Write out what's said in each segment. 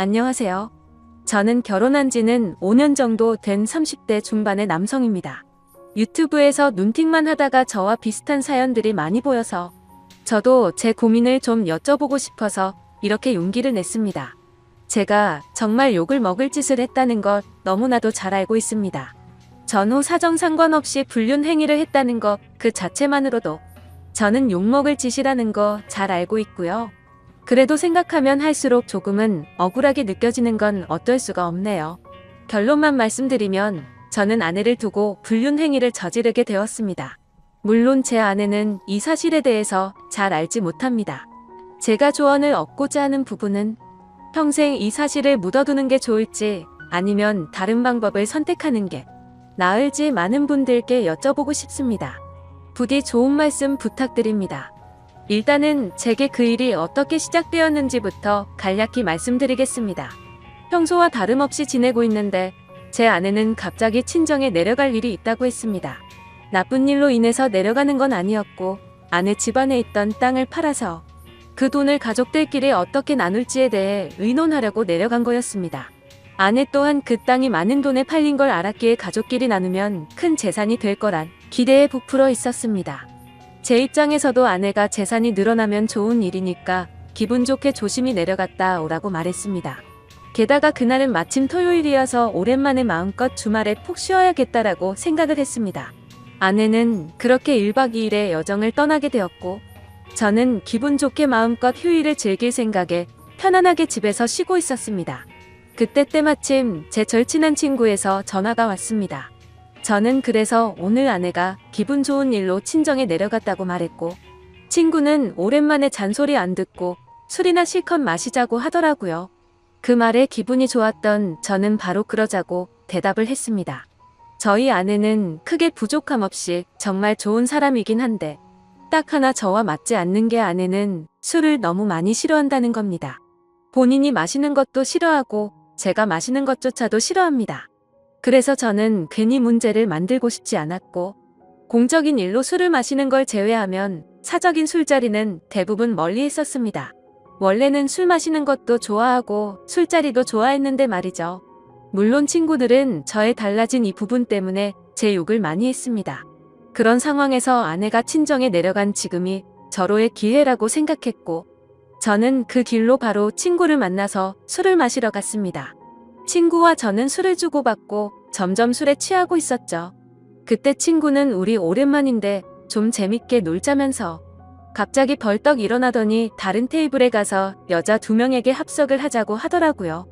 안녕하세요. 저는 결혼한 지는 5년 정도 된 30대 중반의 남성입니다. 유튜브에서 눈팅만 하다가 저와 비슷한 사연들이 많이 보여서 저도 제 고민을 좀 여쭤보고 싶어서 이렇게 용기를 냈습니다. 제가 정말 욕을 먹을 짓을 했다는 것 너무나도 잘 알고 있습니다. 전후 사정 상관없이 불륜 행위를 했다는 것 그 자체만으로도 저는 욕먹을 짓이라는 거 잘 알고 있고요. 그래도 생각하면 할수록 조금은 억울하게 느껴지는 건 어떨 수가 없네요. 결론만 말씀드리면 저는 아내를 두고 불륜 행위를 저지르게 되었습니다. 물론 제 아내는 이 사실에 대해서 잘 알지 못합니다. 제가 조언을 얻고자 하는 부분은 평생 이 사실을 묻어두는 게 좋을지 아니면 다른 방법을 선택하는 게 나을지 많은 분들께 여쭤보고 싶습니다. 부디 좋은 말씀 부탁드립니다. 일단은 제게 그 일이 어떻게 시작되었는지부터 간략히 말씀드리겠습니다. 평소와 다름없이 지내고 있는데 제 아내는 갑자기 친정에 내려갈 일이 있다고 했습니다. 나쁜 일로 인해서 내려가는 건 아니었고 아내 집안에 있던 땅을 팔아서 그 돈을 가족들끼리 어떻게 나눌지에 대해 의논하려고 내려간 거였습니다. 아내 또한 그 땅이 많은 돈에 팔린 걸 알았기에 가족끼리 나누면 큰 재산이 될 거란 기대에 부풀어 있었습니다. 제 입장에서도 아내가 재산이 늘어나면 좋은 일이니까 기분 좋게 조심히 내려갔다 오라고 말했습니다. 게다가 그날은 마침 토요일이어서 오랜만에 마음껏 주말에 푹 쉬어야겠다라고 생각을 했습니다. 아내는 그렇게 1박 2일의 여정을 떠나게 되었고 저는 기분 좋게 마음껏 휴일을 즐길 생각에 편안하게 집에서 쉬고 있었습니다. 그때 때마침 제 절친한 친구에서 전화가 왔습니다. 저는 그래서 오늘 아내가 기분 좋은 일로 친정에 내려갔다고 말했고 친구는 오랜만에 잔소리 안 듣고 술이나 실컷 마시자고 하더라고요. 그 말에 기분이 좋았던 저는 바로 그러자고 대답을 했습니다. 저희 아내는 크게 부족함 없이 정말 좋은 사람이긴 한데 딱 하나 저와 맞지 않는 게 아내는 술을 너무 많이 싫어한다는 겁니다. 본인이 마시는 것도 싫어하고 제가 마시는 것조차도 싫어합니다. 그래서 저는 괜히 문제를 만들고 싶지 않았고 공적인 일로 술을 마시는 걸 제외하면 사적인 술자리는 대부분 멀리 했었습니다. 원래는 술 마시는 것도 좋아하고 술자리도 좋아했는데 말이죠. 물론 친구들은 저의 달라진 이 부분 때문에 제 욕을 많이 했습니다. 그런 상황에서 아내가 친정에 내려간 지금이 절호의 기회라고 생각했고 저는 그 길로 바로 친구를 만나서 술을 마시러 갔습니다. 친구와 저는 술을 주고받고 점점 술에 취하고 있었죠. 그때 친구는 우리 오랜만인데 좀 재밌게 놀자면서 갑자기 벌떡 일어나더니 다른 테이블에 가서 여자 2명에게 합석을 하자고 하더라고요.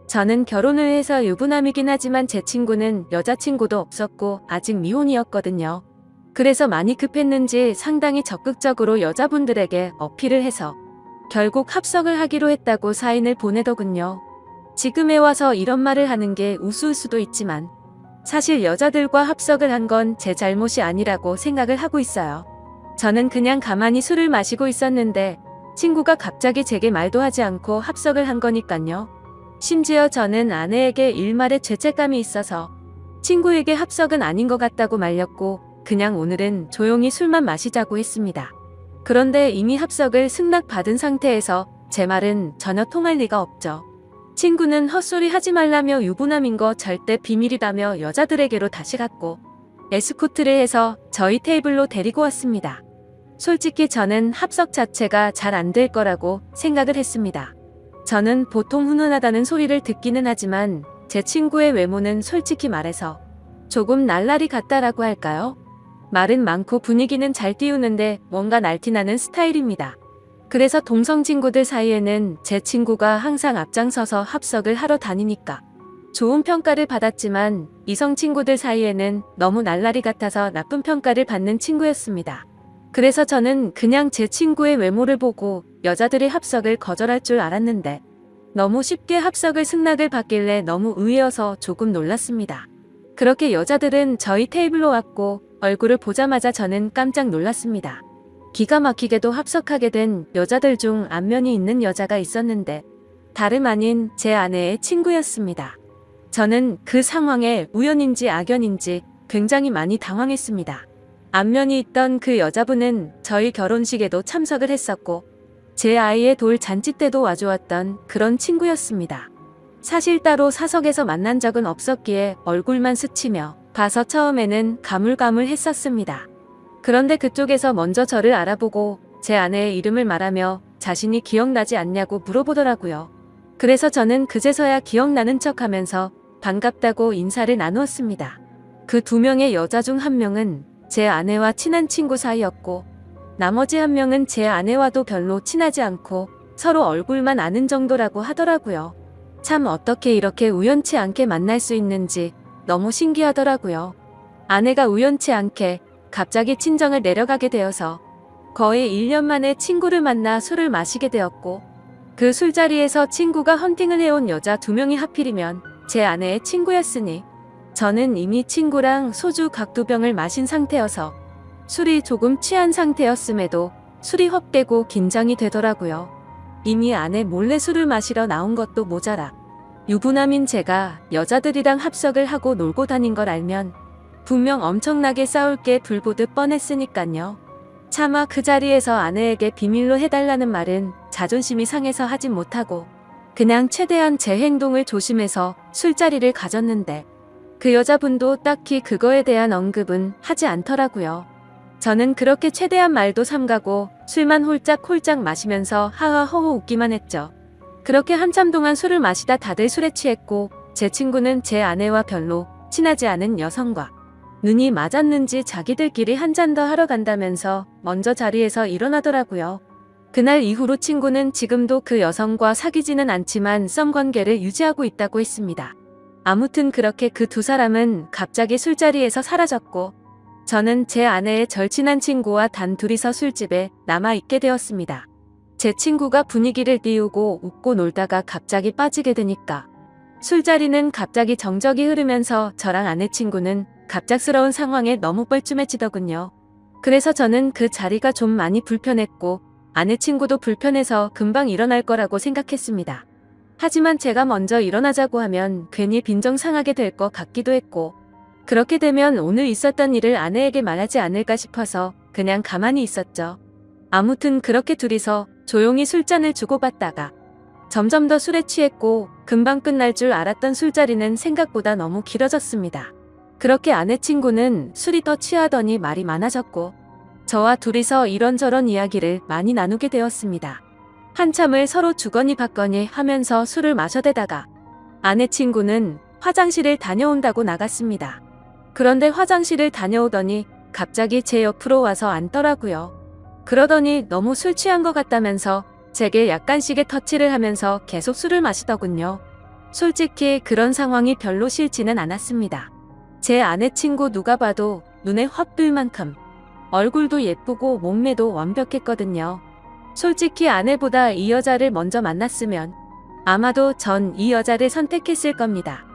저는 결혼을 해서 유부남이긴 하지만 제 친구는 여자친구도 없었고 아직 미혼이었거든요. 그래서 많이 급했는지 상당히 적극적으로 여자분들에게 어필을 해서 결국 합석을 하기로 했다고 사인을 보내더군요. 지금에 와서 이런 말을 하는 게 우스울 수도 있지만 사실 여자들과 합석을 한 건 제 잘못이 아니라고 생각을 하고 있어요. 저는 그냥 가만히 술을 마시고 있었는데 친구가 갑자기 제게 말도 하지 않고 합석을 한 거니깐요. 심지어 저는 아내에게 일말의 죄책감이 있어서 친구에게 합석은 아닌 것 같다고 말렸고 그냥 오늘은 조용히 술만 마시자고 했습니다. 그런데 이미 합석을 승낙받은 상태에서 제 말은 전혀 통할 리가 없죠. 친구는 헛소리 하지 말라며 유부남인 거 절대 비밀이라며 여자들에게로 다시 갔고 에스코트를 해서 저희 테이블로 데리고 왔습니다. 솔직히 저는 합석 자체가 잘 안 될 거라고 생각을 했습니다. 저는 보통 훈훈하다는 소리를 듣기는 하지만 제 친구의 외모는 솔직히 말해서 조금 날라리 같다라고 할까요? 말은 많고 분위기는 잘 띄우는데 뭔가 날티나는 스타일입니다. 그래서 동성 친구들 사이에는 제 친구가 항상 앞장서서 합석을 하러 다니니까 좋은 평가를 받았지만 이성 친구들 사이에는 너무 날라리 같아서 나쁜 평가를 받는 친구였습니다. 그래서 저는 그냥 제 친구의 외모를 보고 여자들의 합석을 거절할 줄 알았는데 너무 쉽게 합석을 승낙을 받길래 너무 의외여서 조금 놀랐습니다. 그렇게 여자들은 저희 테이블로 왔고 얼굴을 보자마자 저는 깜짝 놀랐습니다. 기가 막히게도 합석하게 된 여자들 중 안면이 있는 여자가 있었는데 다름 아닌 제 아내의 친구였습니다. 저는 그 상황에 우연인지 악연인지 굉장히 많이 당황했습니다. 안면이 있던 그 여자분은 저희 결혼식에도 참석을 했었고 제 아이의 돌 잔치 때도 와주었던 그런 친구였습니다. 사실 따로 사석에서 만난 적은 없었기에 얼굴만 스치며 봐서 처음에는 가물가물했었습니다. 그런데 그쪽에서 먼저 저를 알아보고 제 아내의 이름을 말하며 자신이 기억나지 않냐고 물어보더라고요. 그래서 저는 그제서야 기억나는 척하면서 반갑다고 인사를 나누었습니다. 그 2명의 여자 중 1명은 제 아내와 친한 친구 사이였고 나머지 1명은 제 아내와도 별로 친하지 않고 서로 얼굴만 아는 정도라고 하더라고요. 참 어떻게 이렇게 우연치 않게 만날 수 있는지 너무 신기하더라고요. 아내가 우연치 않게 갑자기 친정을 내려가게 되어서 거의 1년 만에 친구를 만나 술을 마시게 되었고 그 술자리에서 친구가 헌팅을 해온 여자 2명이 하필이면 제 아내의 친구였으니 저는 이미 친구랑 소주 각 2병을 마신 상태여서 술이 조금 취한 상태였음에도 술이 헛되고 긴장이 되더라고요. 이미 아내 몰래 술을 마시러 나온 것도 모자라 유부남인 제가 여자들이랑 합석을 하고 놀고 다닌 걸 알면 분명 엄청나게 싸울 게 불보듯 뻔했으니깐요. 차마 그 자리에서 아내에게 비밀로 해달라는 말은 자존심이 상해서 하진 못하고 그냥 최대한 제 행동을 조심해서 술자리를 가졌는데 그 여자분도 딱히 그거에 대한 언급은 하지 않더라고요. 저는 그렇게 최대한 말도 삼가고 술만 홀짝홀짝 마시면서 하하호호 웃기만 했죠. 그렇게 한참 동안 술을 마시다 다들 술에 취했고 제 친구는 제 아내와 별로 친하지 않은 여성과 눈이 맞았는지 자기들끼리 한 잔 더 하러 간다면서 먼저 자리에서 일어나더라고요. 그날 이후로 친구는 지금도 그 여성과 사귀지는 않지만 썸관계를 유지하고 있다고 했습니다. 아무튼 그렇게 그 2사람은 갑자기 술자리에서 사라졌고 저는 제 아내의 절친한 친구와 단 둘이서 술집에 남아있게 되었습니다. 제 친구가 분위기를 띄우고 웃고 놀다가 갑자기 빠지게 되니까 술자리는 갑자기 정적이 흐르면서 저랑 아내 친구는 갑작스러운 상황에 너무 뻘쭘해지더군요. 그래서 저는 그 자리가 좀 많이 불편했고 아내 친구도 불편해서 금방 일어날 거라고 생각했습니다. 하지만 제가 먼저 일어나자고 하면 괜히 빈정상하게 될 것 같기도 했고 그렇게 되면 오늘 있었던 일을 아내에게 말하지 않을까 싶어서 그냥 가만히 있었죠. 아무튼 그렇게 둘이서 조용히 술잔을 주고받다가 점점 더 술에 취했고 금방 끝날 줄 알았던 술자리는 생각보다 너무 길어졌습니다. 그렇게 아내 친구는 술이 더 취하더니 말이 많아졌고 저와 둘이서 이런저런 이야기를 많이 나누게 되었습니다. 한참을 서로 주거니 받거니 하면서 술을 마셔대다가 아내 친구는 화장실을 다녀온다고 나갔습니다. 그런데 화장실을 다녀오더니 갑자기 제 옆으로 와서 앉더라고요. 그러더니 너무 술 취한 것 같다면서 제게 약간씩의 터치를 하면서 계속 술을 마시더군요. 솔직히 그런 상황이 별로 싫지는 않았습니다. 제 아내 친구 누가 봐도 눈에 확 뜰 만큼 얼굴도 예쁘고 몸매도 완벽했거든요. 솔직히 아내보다 이 여자를 먼저 만났으면 아마도 전 이 여자를 선택했을 겁니다.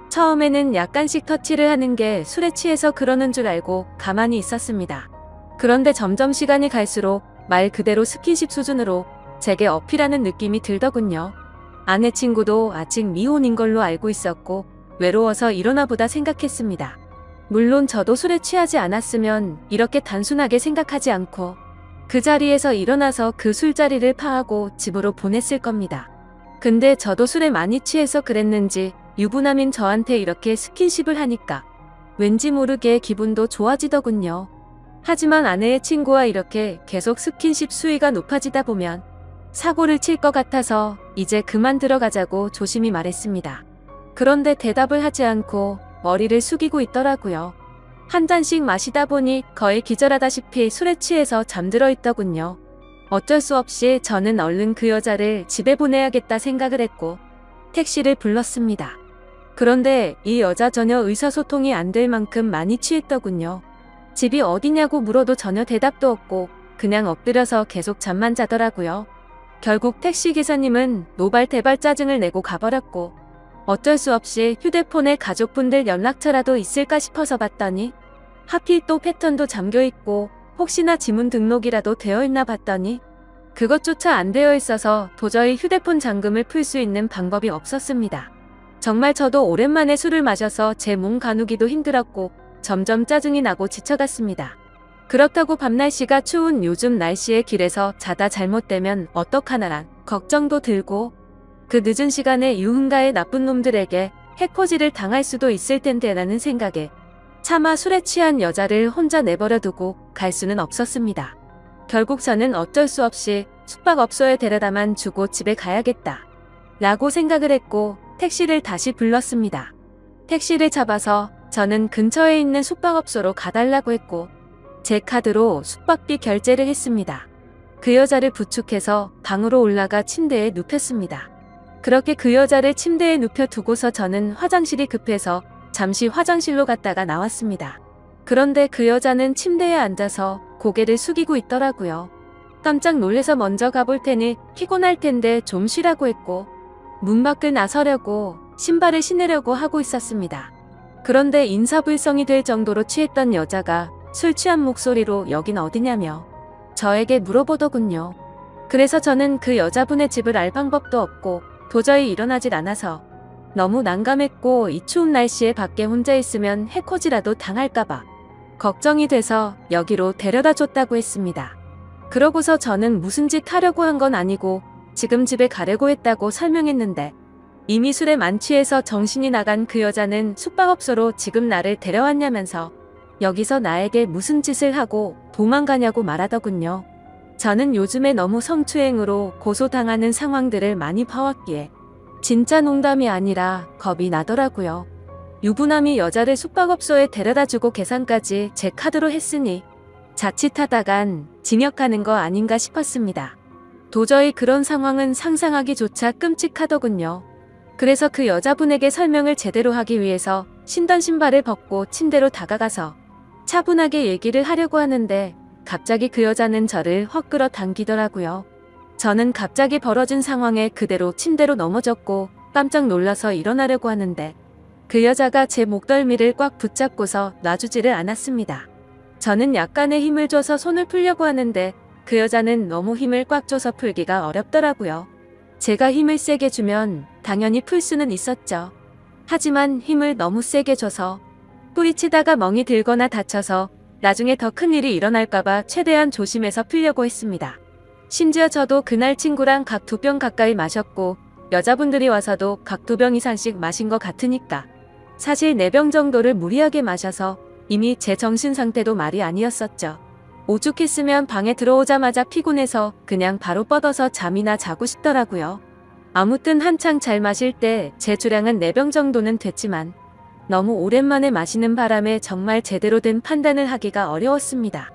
처음에는 약간씩 터치를 하는 게 술에 취해서 그러는 줄 알고 가만히 있었습니다. 그런데 점점 시간이 갈수록 말 그대로 스킨십 수준으로 제게 어필하는 느낌이 들더군요. 아내 친구도 아직 미혼인 걸로 알고 있었고 외로워서 이러나 보다 생각했습니다. 물론 저도 술에 취하지 않았으면 이렇게 단순하게 생각하지 않고 그 자리에서 일어나서 그 술자리를 파하고 집으로 보냈을 겁니다. 근데 저도 술에 많이 취해서 그랬는지 유부남인 저한테 이렇게 스킨십을 하니까 왠지 모르게 기분도 좋아지더군요. 하지만 아내의 친구와 이렇게 계속 스킨십 수위가 높아지다 보면 사고를 칠 것 같아서 이제 그만 들어가자고 조심히 말했습니다. 그런데 대답을 하지 않고 머리를 숙이고 있더라고요. 한 잔씩 마시다 보니 거의 기절하다시피 술에 취해서 잠들어 있더군요. 어쩔 수 없이 저는 얼른 그 여자를 집에 보내야겠다 생각을 했고 택시를 불렀습니다. 그런데 이 여자 전혀 의사소통이 안 될 만큼 많이 취했더군요. 집이 어디냐고 물어도 전혀 대답도 없고 그냥 엎드려서 계속 잠만 자더라고요. 결국 택시기사님은 노발대발 짜증을 내고 가버렸고 어쩔 수 없이 휴대폰에 가족분들 연락처라도 있을까 싶어서 봤더니 하필 또 패턴도 잠겨있고 혹시나 지문 등록이라도 되어있나 봤더니 그것조차 안 되어 있어서 도저히 휴대폰 잠금을 풀 수 있는 방법이 없었습니다. 정말 저도 오랜만에 술을 마셔서 제 몸 가누기도 힘들었고 점점 짜증이 나고 지쳐갔습니다. 그렇다고 밤날씨가 추운 요즘 날씨에 길에서 자다 잘못되면 어떡하나란 걱정도 들고 그 늦은 시간에 유흥가의 나쁜 놈들에게 해코지를 당할 수도 있을 텐데라는 생각에 차마 술에 취한 여자를 혼자 내버려두고 갈 수는 없었습니다. 결국 저는 어쩔 수 없이 숙박업소에 데려다만 주고 집에 가야겠다 라고 생각을 했고 택시를 다시 불렀습니다. 택시를 잡아서 저는 근처에 있는 숙박업소로 가달라고 했고 제 카드로 숙박비 결제를 했습니다. 그 여자를 부축해서 방으로 올라가 침대에 눕혔습니다. 그렇게 그 여자를 침대에 눕혀두고서 저는 화장실이 급해서 잠시 화장실로 갔다가 나왔습니다. 그런데 그 여자는 침대에 앉아서 고개를 숙이고 있더라고요. 깜짝 놀래서 먼저 가볼 테니 피곤할 텐데 좀 쉬라고 했고 문 밖을 나서려고 신발을 신으려고 하고 있었습니다. 그런데 인사불성이 될 정도로 취했던 여자가 술 취한 목소리로 여긴 어디냐며 저에게 물어보더군요. 그래서 저는 그 여자분의 집을 알 방법도 없고 도저히 일어나질 않아서 너무 난감했고 이 추운 날씨에 밖에 혼자 있으면 해코지라도 당할까봐 걱정이 돼서 여기로 데려다 줬다고 했습니다. 그러고서 저는 무슨 짓 하려고 한 건 아니고 지금 집에 가려고 했다고 설명했는데 이미 술에 만취해서 정신이 나간 그 여자는 숙박업소로 지금 나를 데려왔냐면서 여기서 나에게 무슨 짓을 하고 도망가냐고 말하더군요. 저는 요즘에 너무 성추행으로 고소당하는 상황들을 많이 봐왔기에 진짜 농담이 아니라 겁이 나더라고요. 유부남이 여자를 숙박업소에 데려다주고 계산까지 제 카드로 했으니 자칫하다간 징역하는 거 아닌가 싶었습니다. 도저히 그런 상황은 상상하기조차 끔찍하더군요. 그래서 그 여자분에게 설명을 제대로 하기 위해서 신던 신발을 벗고 침대로 다가가서 차분하게 얘기를 하려고 하는데 갑자기 그 여자는 저를 헛끌어 당기더라고요. 저는 갑자기 벌어진 상황에 그대로 침대로 넘어졌고 깜짝 놀라서 일어나려고 하는데 그 여자가 제 목덜미를 꽉 붙잡고서 놔주지를 않았습니다. 저는 약간의 힘을 줘서 손을 풀려고 하는데 그 여자는 너무 힘을 꽉 줘서 풀기가 어렵더라고요. 제가 힘을 세게 주면 당연히 풀 수는 있었죠. 하지만 힘을 너무 세게 줘서 뿌리치다가 멍이 들거나 다쳐서 나중에 더 큰 일이 일어날까봐 최대한 조심해서 풀려고 했습니다. 심지어 저도 그날 친구랑 각 2병 가까이 마셨고 여자분들이 와서도 각 2병 이상씩 마신 것 같으니까 사실 4병 정도를 무리하게 마셔서 이미 제 정신 상태도 말이 아니었었죠. 오죽했으면 방에 들어오자마자 피곤해서 그냥 바로 뻗어서 잠이나 자고 싶더라고요. 아무튼 한창 잘 마실 때 제 주량은 4병 정도는 됐지만 너무 오랜만에 마시는 바람에 정말 제대로 된 판단을 하기가 어려웠습니다.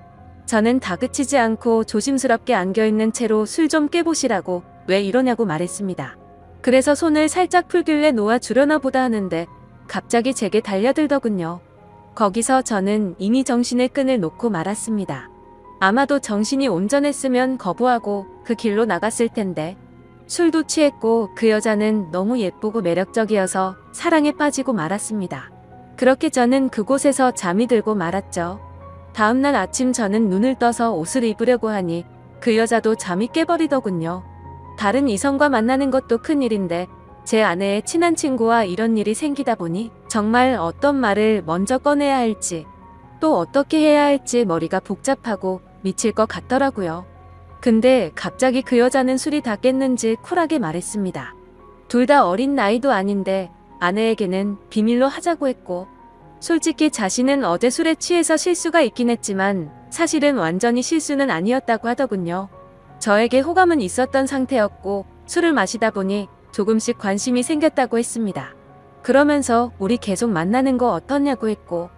저는 다그치지 않고 조심스럽게 안겨있는 채로 술 좀 깨보시라고 왜 이러냐고 말했습니다. 그래서 손을 살짝 풀길래 놓아주려나 보다 하는데 갑자기 제게 달려들더군요. 거기서 저는 이미 정신의 끈을 놓고 말았습니다. 아마도 정신이 온전했으면 거부하고 그 길로 나갔을 텐데 술도 취했고 그 여자는 너무 예쁘고 매력적이어서 사랑에 빠지고 말았습니다. 그렇게 저는 그곳에서 잠이 들고 말았죠. 다음날 아침 저는 눈을 떠서 옷을 입으려고 하니 그 여자도 잠이 깨버리더군요. 다른 이성과 만나는 것도 큰일인데 제 아내의 친한 친구와 이런 일이 생기다 보니 정말 어떤 말을 먼저 꺼내야 할지 또 어떻게 해야 할지 머리가 복잡하고 미칠 것 같더라고요. 근데 갑자기 그 여자는 술이 다 깼는지 쿨하게 말했습니다. 둘 다 어린 나이도 아닌데 아내에게는 비밀로 하자고 했고 솔직히 자신은 어제 술에 취해서 실수가 있긴 했지만 사실은 완전히 실수는 아니었다고 하더군요. 저에게 호감은 있었던 상태였고 술을 마시다 보니 조금씩 관심이 생겼다고 했습니다. 그러면서 우리 계속 만나는 거 어떻냐고 했고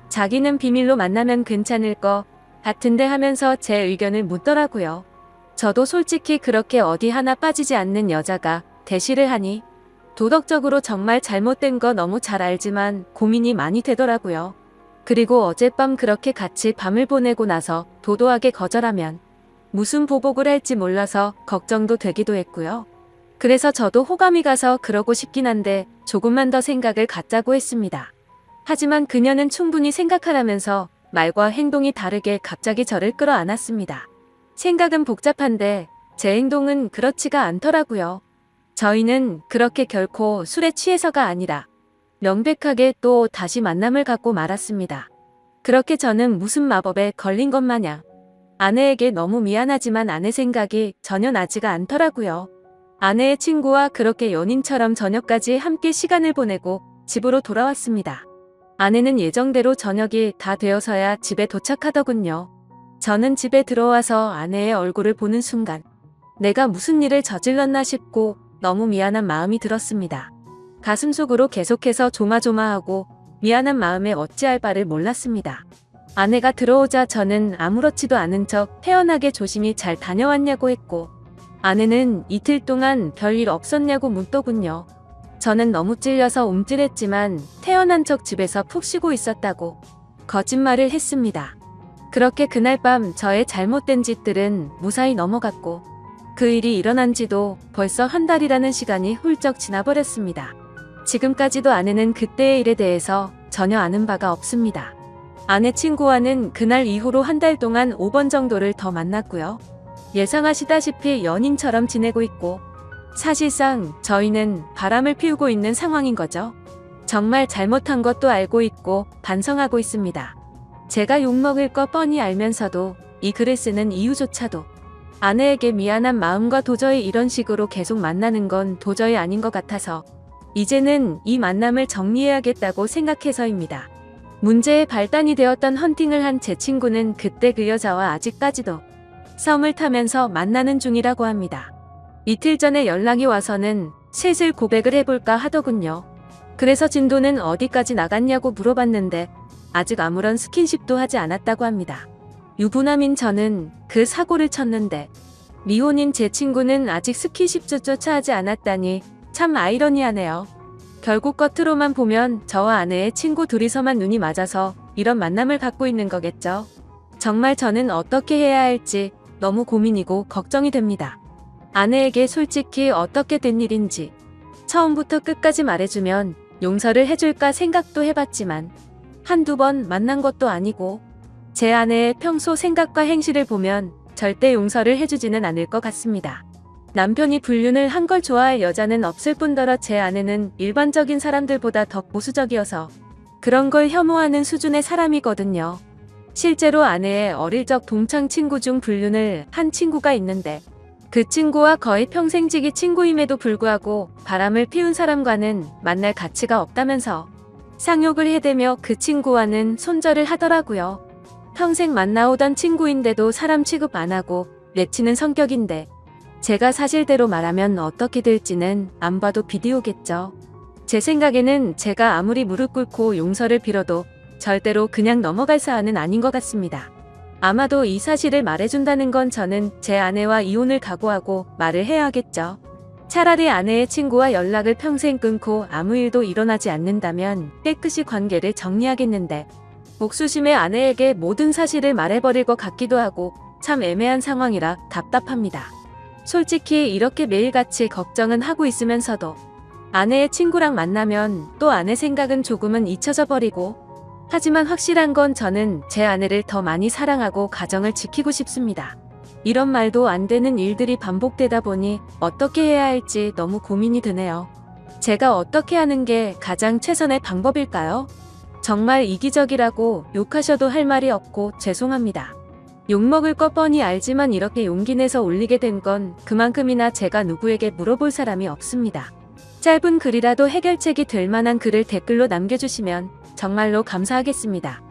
자기는 비밀로 만나면 괜찮을 거 같은데 하면서 제 의견을 묻더라고요. 저도 솔직히 그렇게 어디 하나 빠지지 않는 여자가 대시를 하니 도덕적으로 정말 잘못된 거 너무 잘 알지만 고민이 많이 되더라고요. 그리고 어젯밤 그렇게 같이 밤을 보내고 나서 도도하게 거절하면 무슨 보복을 할지 몰라서 걱정도 되기도 했고요. 그래서 저도 호감이 가서 그러고 싶긴 한데 조금만 더 생각을 갖자고 했습니다. 하지만 그녀는 충분히 생각하라면서 말과 행동이 다르게 갑자기 저를 끌어안았습니다. 생각은 복잡한데 제 행동은 그렇지가 않더라고요. 저희는 그렇게 결코 술에 취해서가 아니라 명백하게 또 다시 만남을 갖고 말았습니다. 그렇게 저는 무슨 마법에 걸린 것 마냥 아내에게 너무 미안하지만 아내 생각이 전혀 나지가 않더라고요. 아내의 친구와 그렇게 연인처럼 저녁까지 함께 시간을 보내고 집으로 돌아왔습니다. 아내는 예정대로 저녁이 다 되어서야 집에 도착하더군요. 저는 집에 들어와서 아내의 얼굴을 보는 순간 내가 무슨 일을 저질렀나 싶고 너무 미안한 마음이 들었습니다. 가슴속으로 계속해서 조마조마하고 미안한 마음에 어찌할 바를 몰랐습니다. 아내가 들어오자 저는 아무렇지도 않은 척 태연하게 조심히 잘 다녀왔냐고 했고 아내는 이틀 동안 별일 없었냐고 묻더군요. 저는 너무 찔려서 움찔했지만 태연한 척 집에서 푹 쉬고 있었다고 거짓말을 했습니다. 그렇게 그날 밤 저의 잘못된 짓들은 무사히 넘어갔고 그 일이 일어난 지도 벌써 한 달이라는 시간이 훌쩍 지나버렸습니다. 지금까지도 아내는 그때의 일에 대해서 전혀 아는 바가 없습니다. 아내 친구와는 그날 이후로 한 달 동안 5번 정도를 더 만났고요. 예상하시다시피 연인처럼 지내고 있고 사실상 저희는 바람을 피우고 있는 상황인 거죠. 정말 잘못한 것도 알고 있고 반성하고 있습니다. 제가 욕먹을 거 뻔히 알면서도 이 글을 쓰는 이유조차도 아내에게 미안한 마음과 도저히 이런 식으로 계속 만나는 건 도저히 아닌 것 같아서 이제는 이 만남을 정리해야겠다고 생각해서입니다. 문제의 발단이 되었던 헌팅을 한 제 친구는 그때 그 여자와 아직까지도 썸을 타면서 만나는 중이라고 합니다. 이틀 전에 연락이 와서는 슬슬 고백을 해볼까 하더군요. 그래서 진도는 어디까지 나갔냐고 물어봤는데 아직 아무런 스킨십도 하지 않았다고 합니다. 유부남인 저는 그 사고를 쳤는데 미혼인 제 친구는 아직 스킨십조차 하지 않았다니 참 아이러니하네요. 결국 겉으로만 보면 저와 아내의 친구 둘이서만 눈이 맞아서 이런 만남을 갖고 있는 거겠죠. 정말 저는 어떻게 해야 할지 너무 고민이고 걱정이 됩니다. 아내에게 솔직히 어떻게 된 일인지 처음부터 끝까지 말해주면 용서를 해줄까 생각도 해봤지만 한두 번 만난 것도 아니고 제 아내의 평소 생각과 행실을 보면 절대 용서를 해주지는 않을 것 같습니다. 남편이 불륜을 한 걸 좋아할 여자는 없을 뿐더러 제 아내는 일반적인 사람들보다 더 보수적이어서 그런 걸 혐오하는 수준의 사람이거든요. 실제로 아내의 어릴 적 동창 친구 중 불륜을 한 친구가 있는데 그 친구와 거의 평생지기 친구임에도 불구하고 바람을 피운 사람과는 만날 가치가 없다면서 상욕을 해대며 그 친구와는 손절을 하더라고요. 평생 만나오던 친구인데도 사람 취급 안 하고 내치는 성격인데 제가 사실대로 말하면 어떻게 될지는 안 봐도 비디오겠죠. 제 생각에는 제가 아무리 무릎 꿇고 용서를 빌어도 절대로 그냥 넘어갈 사안은 아닌 것 같습니다. 아마도 이 사실을 말해준다는 건 저는 제 아내와 이혼을 각오하고 말을 해야 하겠죠. 차라리 아내의 친구와 연락을 평생 끊고 아무 일도 일어나지 않는다면 깨끗이 관계를 정리하겠는데 목수심에 아내에게 모든 사실을 말해버릴 것 같기도 하고 참 애매한 상황이라 답답합니다. 솔직히 이렇게 매일같이 걱정은 하고 있으면서도 아내의 친구랑 만나면 또 아내 생각은 조금은 잊혀져 버리고 하지만 확실한 건 저는 제 아내를 더 많이 사랑하고 가정을 지키고 싶습니다. 이런 말도 안 되는 일들이 반복되다 보니 어떻게 해야 할지 너무 고민이 드네요. 제가 어떻게 하는 게 가장 최선의 방법일까요? 정말 이기적이라고 욕하셔도 할 말이 없고 죄송합니다. 욕먹을 거 뻔히 알지만 이렇게 용기 내서 올리게 된 건 그만큼이나 제가 누구에게 물어볼 사람이 없습니다. 짧은 글이라도 해결책이 될 만한 글을 댓글로 남겨주시면 정말로 감사하겠습니다.